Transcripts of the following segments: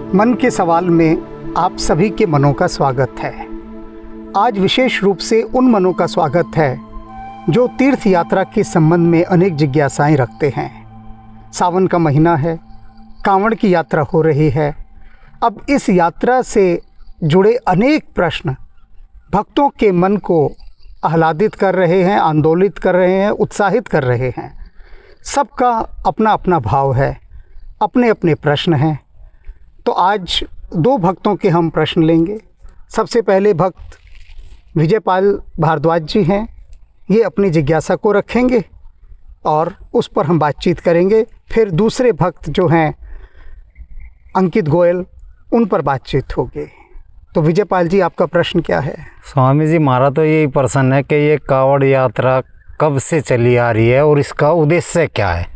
मन के सवाल में आप सभी के मनों का स्वागत है। आज विशेष रूप से उन मनों का स्वागत है जो तीर्थ यात्रा के संबंध में अनेक जिज्ञासाएं रखते हैं। सावन का महीना है, कांवड़ की यात्रा हो रही है। अब इस यात्रा से जुड़े अनेक प्रश्न भक्तों के मन को आह्लादित कर रहे हैं, आंदोलित कर रहे हैं, उत्साहित कर रहे हैं। सबका अपना अपना भाव है, अपने अपने प्रश्न हैं। तो आज दो भक्तों के हम प्रश्न लेंगे। सबसे पहले भक्त विजयपाल भारद्वाज जी हैं। ये अपनी जिज्ञासा को रखेंगे और उस पर हम बातचीत करेंगे। फिर दूसरे भक्त जो हैं अंकित गोयल, उन पर बातचीत होगी। तो विजयपाल जी, आपका प्रश्न क्या है? स्वामी जी, हमारा तो यही प्रश्न है कि ये कांवड़ यात्रा कब से चली आ रही है और इसका उद्देश्य क्या है?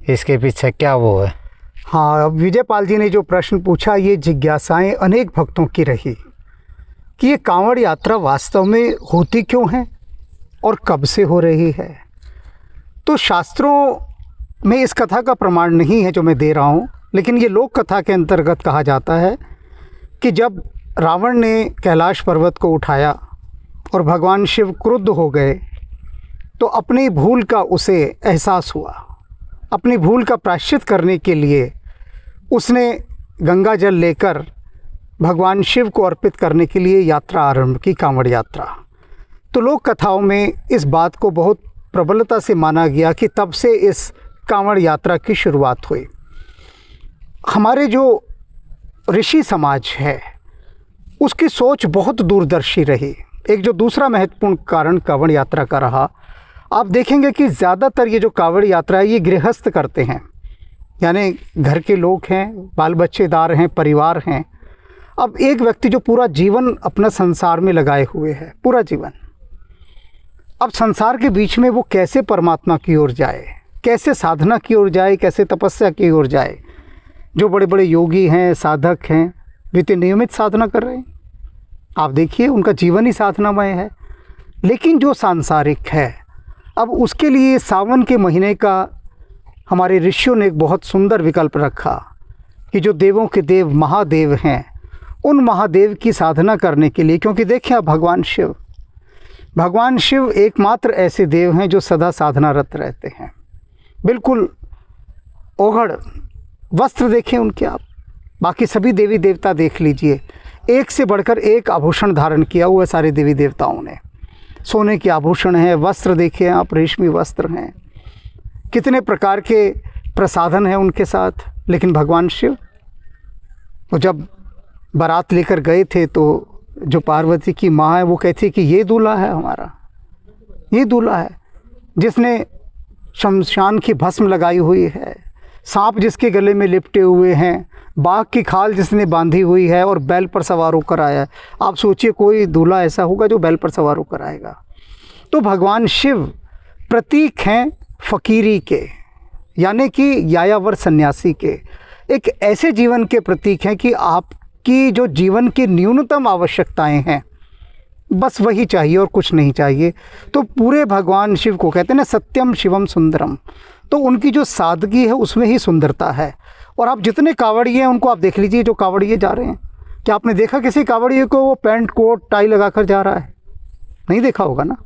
इसके पीछे क्या वो है? हाँ, विजयपाल जी ने जो प्रश्न पूछा, ये जिज्ञासाएं अनेक भक्तों की रही कि ये कांवड़ यात्रा वास्तव में होती क्यों है और कब से हो रही है। तो शास्त्रों में इस कथा का प्रमाण नहीं है जो मैं दे रहा हूँ, लेकिन ये लोक कथा के अंतर्गत कहा जाता है कि जब रावण ने कैलाश पर्वत को उठाया और भगवान शिव क्रुद्ध हो गए तो अपनी भूल का उसे एहसास हुआ। अपनी भूल का प्रायश्चित करने के लिए उसने गंगा जल लेकर भगवान शिव को अर्पित करने के लिए यात्रा आरंभ की, कांवड़ यात्रा। तो लोक कथाओं में इस बात को बहुत प्रबलता से माना गया कि तब से इस कांवड़ यात्रा की शुरुआत हुई। हमारे जो ऋषि समाज है उसकी सोच बहुत दूरदर्शी रही। एक जो दूसरा महत्वपूर्ण कारण कांवड़ यात्रा का रहा, आप देखेंगे कि ज़्यादातर ये जो कांवड़ यात्रा है ये गृहस्थ करते हैं, यानी घर के लोग हैं, बाल बच्चेदार हैं, परिवार हैं। अब एक व्यक्ति जो पूरा जीवन अपना संसार में लगाए हुए है, पूरा जीवन, अब संसार के बीच में वो कैसे परमात्मा की ओर जाए, कैसे साधना की ओर जाए, कैसे तपस्या की ओर जाए। जो बड़े बड़े योगी हैं, साधक हैं, वे तो नियमित साधना कर रहे हैं। आप देखिए, उनका जीवन ही साधनामय है। लेकिन जो सांसारिक है, अब उसके लिए सावन के महीने का हमारे ऋषियों ने एक बहुत सुंदर विकल्प रखा कि जो देवों के देव महादेव हैं, उन महादेव की साधना करने के लिए, क्योंकि देखिए भगवान शिव एकमात्र ऐसे देव हैं जो सदा साधनारत रहते हैं। बिल्कुल ओघड़ वस्त्र देखें उनके आप, बाकी सभी देवी देवता देख लीजिए, एक से बढ़कर एक आभूषण धारण किया हुआ है सारे देवी देवताओं ने। सोने के आभूषण हैं, वस्त्र देखें आप, रेशमी वस्त्र हैं, कितने प्रकार के प्रसाधन हैं उनके साथ। लेकिन भगवान शिव वो जब बारात लेकर गए थे तो जो पार्वती की माँ है वो कहती कि ये दूल्हा है हमारा, ये दूल्हा है जिसने शमशान की भस्म लगाई हुई है, सांप जिसके गले में लिपटे हुए हैं, बाघ की खाल जिसने बांधी हुई है और बैल पर सवार होकर आया है। आप सोचिए कोई दूल्हा ऐसा होगा जो बैल पर सवार होकर आएगा। तो भगवान शिव प्रतीक हैं फ़कीरी के, यानी कि यायावर सन्यासी के। एक ऐसे जीवन के प्रतीक हैं कि आपकी जो जीवन की न्यूनतम आवश्यकताएं हैं, बस वही चाहिए और कुछ नहीं चाहिए। तो पूरे भगवान शिव को कहते हैं ना, सत्यम शिवम सुंदरम। तो उनकी जो सादगी है उसमें ही सुंदरता है। और आप जितने कांवड़िए हैं उनको आप देख लीजिए, जो कांवड़िए जा रहे हैं, क्या आपने देखा किसी कांवड़िए को वो पैंट कोट टाई लगाकर जा रहा है? नहीं देखा होगा ना।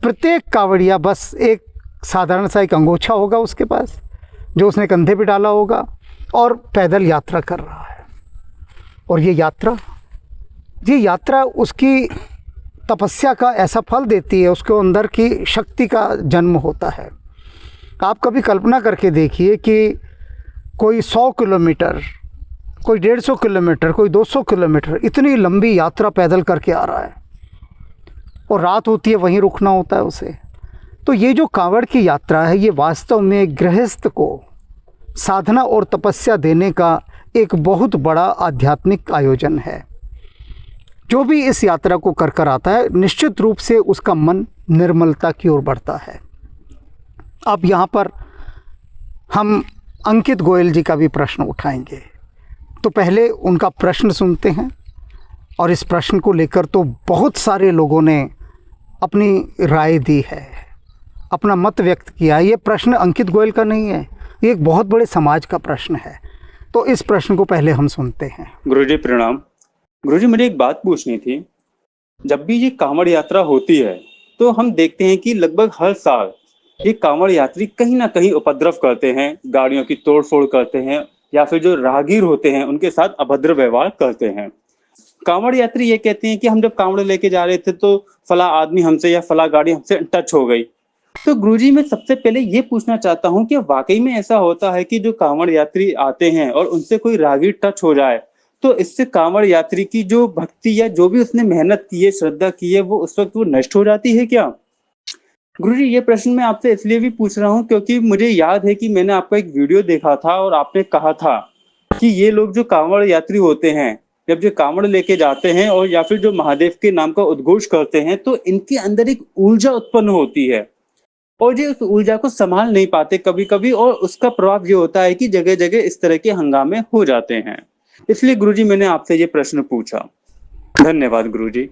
प्रत्येक कांवड़िया बस एक साधारण सा एक अंगोछा होगा उसके पास, जो उसने कंधे पे डाला होगा, और पैदल यात्रा कर रहा है। और ये यात्रा उसकी तपस्या का ऐसा फल देती है, उसके अंदर की शक्ति का जन्म होता है। आप कभी कल्पना करके देखिए कि कोई 100 किलोमीटर, कोई 150 किलोमीटर, कोई 200 किलोमीटर, इतनी लंबी यात्रा पैदल करके आ रहा है और रात होती है वहीं रुकना होता है उसे। तो ये जो कांवड़ की यात्रा है, ये वास्तव में गृहस्थ को साधना और तपस्या देने का एक बहुत बड़ा आध्यात्मिक आयोजन है। जो भी इस यात्रा को कर आता है, निश्चित रूप से उसका मन निर्मलता की ओर बढ़ता है। अब यहाँ पर हम अंकित गोयल जी का भी प्रश्न उठाएंगे। तो पहले उनका प्रश्न सुनते हैं, और इस प्रश्न को लेकर तो बहुत सारे लोगों ने अपनी राय दी है, अपना मत व्यक्त किया। ये प्रश्न अंकित गोयल का नहीं है, ये एक बहुत बड़े समाज का प्रश्न है। तो इस प्रश्न को पहले हम सुनते हैं। गुरुजी प्रणाम। गुरुजी, मुझे एक बात पूछनी थी। जब भी ये कांवड़ यात्रा होती है तो हम देखते हैं कि लगभग हर साल ये कांवड़ यात्री कहीं ना कहीं उपद्रव करते हैं, गाड़ियों की तोड़फोड़ करते हैं, या फिर जो राहगीर होते हैं उनके साथ अभद्र व्यवहार करते हैं। कांवड़ यात्री ये कहते हैं कि हम जब कांवड़ लेके जा रहे थे तो फला आदमी हमसे या फला गाड़ी हमसे टच हो गई। तो गुरुजी, मैं सबसे पहले ये पूछना चाहता हूँ कि वाकई में ऐसा होता है कि जो कांवड़ यात्री आते हैं और उनसे कोई राहगीर टच हो जाए तो इससे कांवड़ यात्री की जो भक्ति या जो भी उसने मेहनत की है, श्रद्धा की है, वो उस वक्त वो नष्ट हो जाती है क्या? गुरुजी, ये प्रश्न मैं आपसे इसलिए भी पूछ रहा हूँ क्योंकि मुझे याद है कि मैंने आपका एक वीडियो देखा था और आपने कहा था कि ये लोग जो कांवड़ यात्री होते हैं, जब जो कांवड़ लेके जाते हैं और या फिर जो महादेव के नाम का उद्घोष करते हैं तो इनके अंदर एक ऊर्जा उत्पन्न होती है और ये उस ऊर्जा को संभाल नहीं पाते कभी कभी, और उसका प्रभाव ये होता है कि जगह जगह इस तरह के हंगामे हो जाते हैं। इसलिए गुरुजी मैंने आपसे ये प्रश्न पूछा। धन्यवाद गुरुजी।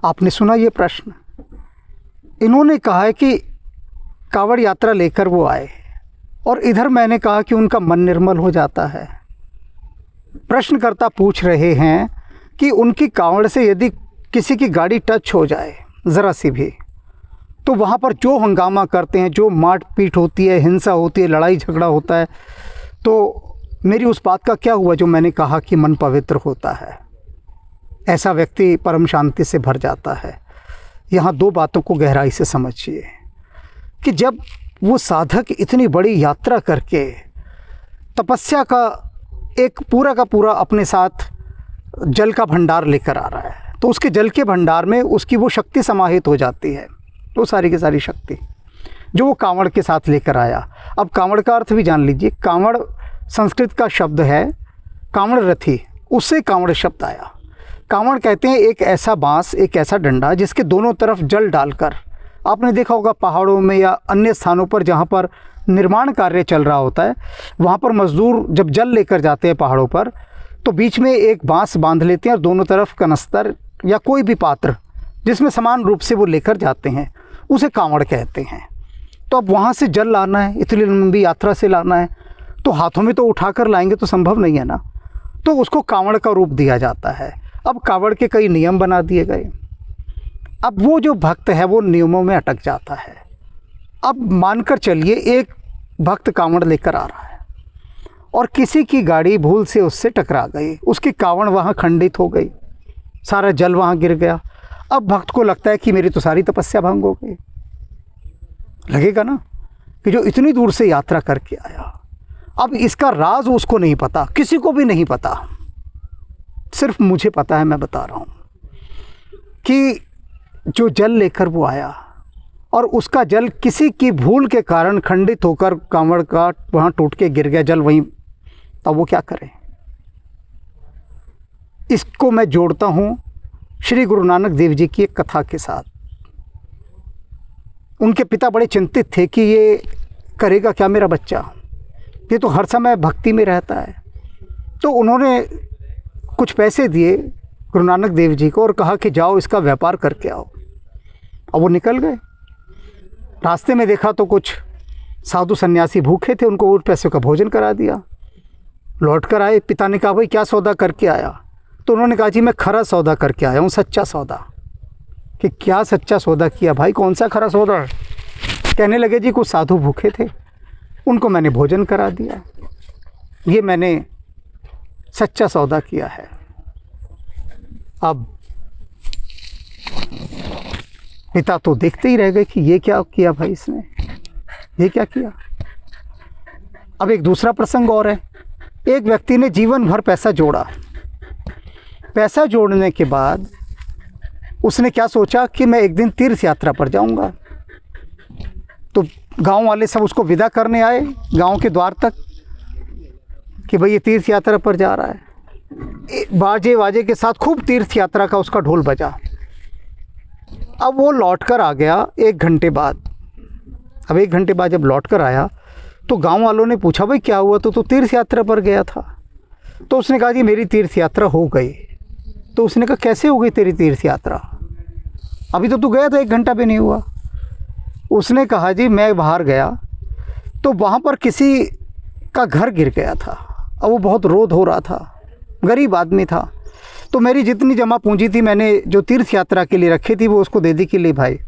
आपने सुना ये प्रश्न। इन्होंने कहा है कि कांवड़ यात्रा लेकर वो आए और इधर मैंने कहा कि उनका मन निर्मल हो जाता है। प्रश्नकर्ता पूछ रहे हैं कि उनकी कांवड़ से यदि किसी की गाड़ी टच हो जाए ज़रा सी भी, तो वहाँ पर जो हंगामा करते हैं, जो मारपीट होती है, हिंसा होती है, लड़ाई झगड़ा होता है, तो मेरी उस बात का क्या हुआ जो मैंने कहा कि मन पवित्र होता है, ऐसा व्यक्ति परम शांति से भर जाता है। यहाँ दो बातों को गहराई से समझिए कि जब वो साधक इतनी बड़ी यात्रा करके तपस्या का एक पूरा का पूरा अपने साथ जल का भंडार लेकर आ रहा है, तो उसके जल के भंडार में उसकी वो शक्ति समाहित हो जाती है, वो सारी की सारी शक्ति जो वो कांवड़ के साथ लेकर आया। अब कांवड़ का अर्थ भी जान लीजिए। कांवड़ संस्कृत का शब्द है कांवड़ रथी, उससे कांवड़ शब्द आया। कांवड़ कहते हैं एक ऐसा बांस, एक ऐसा डंडा जिसके दोनों तरफ जल डालकर, आपने देखा होगा पहाड़ों में या अन्य स्थानों पर जहाँ पर निर्माण कार्य चल रहा होता है, वहाँ पर मज़दूर जब जल लेकर जाते हैं पहाड़ों पर, तो बीच में एक बांस बांध लेते हैं और दोनों तरफ कनस्तर या कोई भी पात्र जिसमें समान रूप से वो लेकर जाते हैं, उसे कांवड़ कहते हैं। तो अब वहाँ से जल लाना है, इतनी लंबी यात्रा से लाना है, तो हाथों में तो उठा कर लाएंगे तो संभव नहीं है ना, तो उसको कांवड़ का रूप दिया जाता है। अब कांवड़ के कई नियम बना दिए गए। अब वो जो भक्त है वो नियमों में अटक जाता है। अब मानकर चलिए एक भक्त कांवड़ लेकर आ रहा है और किसी की गाड़ी भूल से उससे टकरा गई, उसकी कांवड़ वहाँ खंडित हो गई, सारा जल वहाँ गिर गया। अब भक्त को लगता है कि मेरी तो सारी तपस्या भंग हो गई। लगेगा ना कि जो इतनी दूर से यात्रा करके आया, अब इसका राज उसको नहीं पता, किसी को भी नहीं पता, सिर्फ मुझे पता है। मैं बता रहा हूँ कि जो जल लेकर वो आया और उसका जल किसी की भूल के कारण खंडित होकर कांवड़ का वहाँ टूट के गिर गया जल वहीं, अब वो क्या करे? इसको मैं जोड़ता हूँ श्री गुरु नानक देव जी की एक कथा के साथ। उनके पिता बड़े चिंतित थे कि ये करेगा क्या मेरा बच्चा, ये तो हर समय भक्ति में रहता है। तो उन्होंने कुछ पैसे दिए गुरु नानक देव जी को और कहा कि जाओ इसका व्यापार करके आओ। अब वो निकल गए। रास्ते में देखा तो कुछ साधु सन्यासी भूखे थे, उनको उन पैसों का भोजन करा दिया। लौट कर आए, पिता ने कहा भाई क्या सौदा करके आया? तो उन्होंने कहा जी मैं खरा सौदा करके आया हूँ, सच्चा सौदा। कि क्या सच्चा सौदा किया भाई, कौन सा खरा सौदा? कहने लगे जी कुछ साधु भूखे थे, उनको मैंने भोजन करा दिया, ये मैंने सच्चा सौदा किया है। अब पिता तो देखते ही रह गए कि ये क्या किया भाई इसने, ये क्या किया। अब एक दूसरा प्रसंग और है। एक व्यक्ति ने जीवन भर पैसा जोड़ा। पैसा जोड़ने के बाद उसने क्या सोचा कि मैं एक दिन तीर्थ यात्रा पर जाऊंगा। तो गांव वाले सब उसको विदा करने आए गांव के द्वार तक कि भाई ये तीर्थ यात्रा पर जा रहा है। बाजे वाजे के साथ खूब तीर्थ यात्रा का उसका ढोल बजा। अब वो लौट कर आ गया 1 घंटे बाद। अब 1 घंटे बाद जब लौट कर आया तो गांव वालों ने पूछा भाई क्या हुआ, तो तीर्थ यात्रा पर गया था। तो उसने कहा जी मेरी तीर्थ यात्रा हो गई। तो उसने कहा कैसे हो गई तेरी तीर्थ यात्रा, अभी तो तू गया था 1 घंटा भी नहीं हुआ। उसने कहा जी मैं बाहर गया तो वहाँ पर किसी का घर गिर गया था और वो बहुत रोध हो रहा था, गरीब आदमी था। तो मेरी जितनी जमा पूंजी थी मैंने जो तीर्थ यात्रा के लिए रखी थी वो उसको दे दी कि ले भाई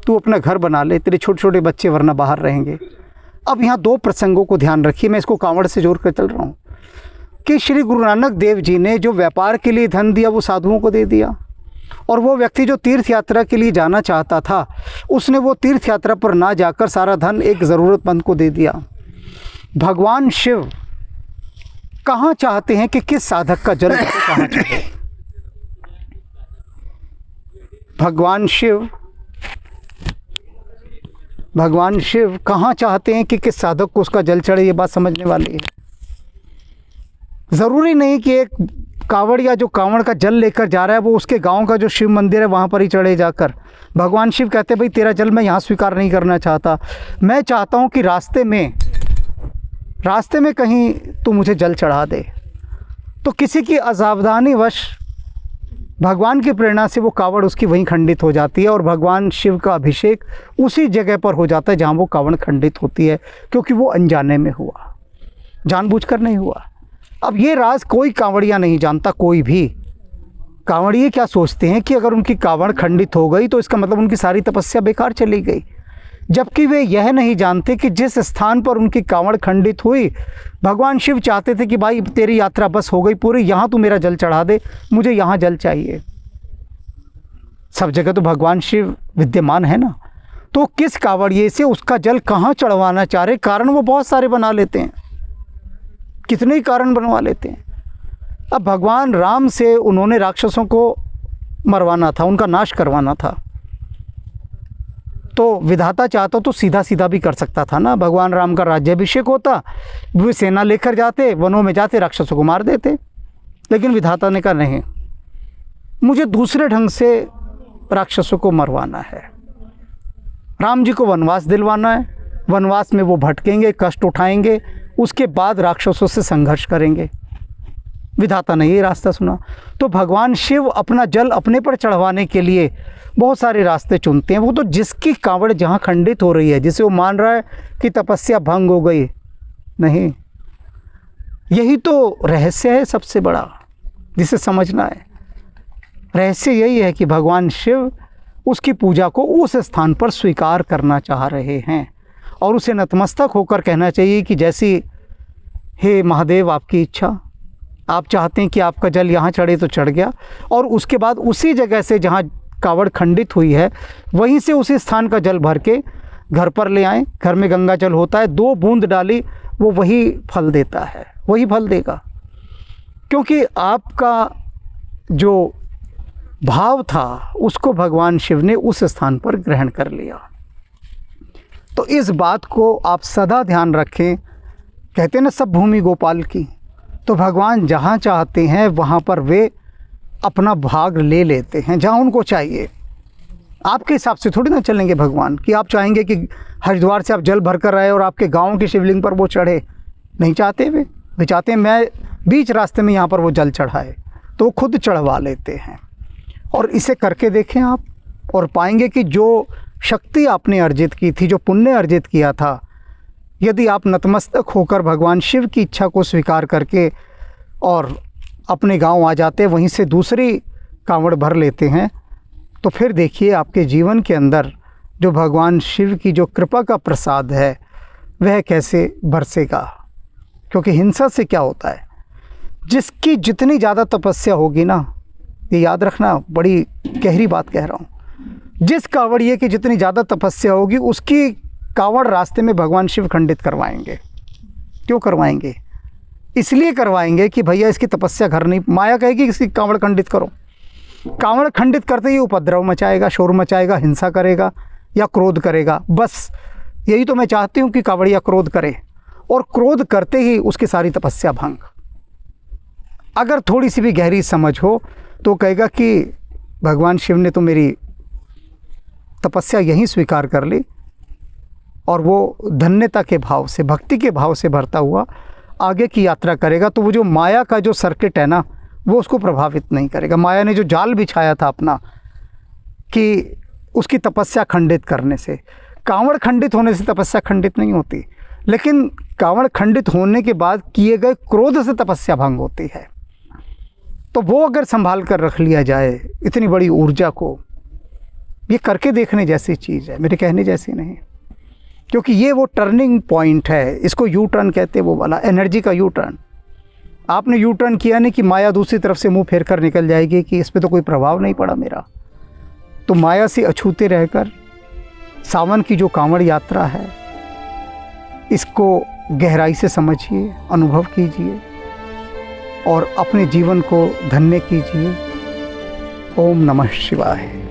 तू अपना घर बना ले, तेरे छोटे छोटे बच्चे वरना बाहर रहेंगे। अब यहाँ 2 प्रसंगों को ध्यान रखिए, मैं इसको कांवड़ से जोड़ कर चल रहा हूँ कि श्री गुरु नानक देव जी ने जो व्यापार के लिए धन दिया वो साधुओं को दे दिया, और वो व्यक्ति जो तीर्थ यात्रा के लिए जाना चाहता था उसने वो तीर्थ यात्रा पर ना जाकर सारा धन एक ज़रूरतमंद को दे दिया। भगवान शिव कहाँ चाहते हैं कि किस साधक का जल कहाँ चढ़े? भगवान शिव कहाँ चाहते हैं कि किस साधक को उसका जल चढ़े? ये बात समझने वाली है। ज़रूरी नहीं कि एक कांवड़ या जो कांवड़ का जल लेकर जा रहा है वो उसके गांव का जो शिव मंदिर है वहाँ पर ही चढ़े जाकर। भगवान शिव कहते हैं भाई तेरा जल मैं यहाँ स्वीकार नहीं करना चाहता, मैं चाहता हूँ कि रास्ते में कहीं तू मुझे जल चढ़ा दे। तो किसी की असावधानीवश भगवान की प्रेरणा से वो कावड़ उसकी वहीं खंडित हो जाती है और भगवान शिव का अभिषेक उसी जगह पर हो जाता है जहाँ वो कावड़ खंडित होती है, क्योंकि वो अनजाने में हुआ, जानबूझकर नहीं हुआ। अब ये राज कोई कांवड़िया नहीं जानता, कोई भी। कांवड़िए क्या सोचते हैं कि अगर उनकी कावड़ खंडित हो गई तो इसका मतलब उनकी सारी तपस्या बेकार चली गई, जबकि वे यह नहीं जानते कि जिस स्थान पर उनकी कावड़ खंडित हुई भगवान शिव चाहते थे कि भाई तेरी यात्रा बस हो गई पूरी, यहाँ तू मेरा जल चढ़ा दे, मुझे यहाँ जल चाहिए। सब जगह तो भगवान शिव विद्यमान है ना, तो किस कांवड़िए से उसका जल कहाँ चढ़वाना चाह रहे, कारण वो बहुत सारे बना लेते हैं, कितने ही कारण बनवा लेते हैं। अब भगवान राम से उन्होंने राक्षसों को मरवाना था, उनका नाश करवाना था, तो विधाता चाहता तो सीधा सीधा भी कर सकता था ना। भगवान राम का राज्याभिषेक होता, वे सेना लेकर जाते, वनों में जाते, राक्षसों को मार देते, लेकिन विधाता ने कहा नहीं, मुझे दूसरे ढंग से राक्षसों को मरवाना है। राम जी को वनवास दिलवाना है, वनवास में वो भटकेंगे, कष्ट उठाएंगे, उसके बाद राक्षसों से संघर्ष करेंगे। विधाता ने ये रास्ता सुना, तो भगवान शिव अपना जल अपने पर चढ़वाने के लिए बहुत सारे रास्ते चुनते हैं। वो तो जिसकी कांवड़ जहाँ खंडित हो रही है, जिसे वो मान रहा है कि तपस्या भंग हो गई, नहीं, यही तो रहस्य है सबसे बड़ा जिसे समझना है। रहस्य यही है कि भगवान शिव उसकी पूजा को उस स्थान पर स्वीकार करना चाह रहे हैं और उसे नतमस्तक होकर कहना चाहिए कि जैसी हे महादेव आपकी इच्छा, आप चाहते हैं कि आपका जल यहाँ चढ़े तो चढ़ गया, और उसके बाद उसी जगह से जहाँ कावड़ खंडित हुई है वहीं से उसी स्थान का जल भर के घर पर ले आएँ। घर में गंगा जल होता है, 2 बूंद डाली, वो वही फल देता है, वही फल देगा, क्योंकि आपका जो भाव था उसको भगवान शिव ने उस स्थान पर ग्रहण कर लिया। तो इस बात को आप सदा ध्यान रखें। कहते हैं ना सब भूमि गोपाल की, तो भगवान जहाँ चाहते हैं वहाँ पर वे अपना भाग ले लेते हैं, जहाँ उनको चाहिए। आपके हिसाब से थोड़ी ना चलेंगे भगवान कि आप चाहेंगे कि हरिद्वार से आप जल भर कर आए और आपके गांव के शिवलिंग पर वो चढ़े, नहीं चाहते वे चाहते हैं मैं बीच रास्ते में यहाँ पर वो जल चढ़ाए, तो वो खुद चढ़वा लेते हैं। और इसे करके देखें आप, और पाएंगे कि जो शक्ति आपने अर्जित की थी, जो पुण्य अर्जित किया था, यदि आप नतमस्तक होकर भगवान शिव की इच्छा को स्वीकार करके और अपने गांव आ जाते, वहीं से दूसरी कांवड़ भर लेते हैं, तो फिर देखिए आपके जीवन के अंदर जो भगवान शिव की जो कृपा का प्रसाद है वह कैसे बरसेगा। क्योंकि हिंसा से क्या होता है, जिसकी जितनी ज़्यादा तपस्या होगी ना, ये याद रखना, बड़ी गहरी बात कह रहा हूँ, जिस कांवड़िए की जितनी ज़्यादा तपस्या होगी उसकी कांवड़ रास्ते में भगवान शिव खंडित करवाएंगे। क्यों करवाएंगे? इसलिए करवाएंगे कि भैया इसकी तपस्या घर नहीं, माया कहेगी इसकी कांवड़ खंडित करो। कांवड़ खंडित करते ही उपद्रव मचाएगा, शोर मचाएगा, हिंसा करेगा या क्रोध करेगा। बस यही तो मैं चाहती हूँ कि कांवड़िया क्रोध करे, और क्रोध करते ही उसकी सारी तपस्या भंग। अगर थोड़ी सी भी गहरी समझ हो तो कहेगा कि भगवान शिव ने तो मेरी तपस्या यहीं स्वीकार कर ली, और वो धन्यता के भाव से, भक्ति के भाव से भरता हुआ आगे की यात्रा करेगा। तो वो जो माया का जो सर्किट है ना, वो उसको प्रभावित नहीं करेगा। माया ने जो जाल बिछाया था अपना कि उसकी तपस्या खंडित करने से, कांवड़ खंडित होने से तपस्या खंडित नहीं होती, लेकिन कांवड़ खंडित होने के बाद किए गए क्रोध से तपस्या भंग होती है। तो वो अगर संभाल कर रख लिया जाए इतनी बड़ी ऊर्जा को, ये करके देखने जैसी चीज़ है, मेरे कहने जैसी नहीं। क्योंकि ये वो टर्निंग पॉइंट है, इसको यू टर्न कहते हैं, वो वाला एनर्जी का यू टर्न। आपने यू टर्न किया नहीं कि माया दूसरी तरफ से मुंह फेर कर निकल जाएगी कि इस पर तो कोई प्रभाव नहीं पड़ा मेरा। तो माया से अछूते रहकर सावन की जो कांवड़ यात्रा है, इसको गहराई से समझिए, अनुभव कीजिए और अपने जीवन को धन्य कीजिए। ओम नमः शिवाय।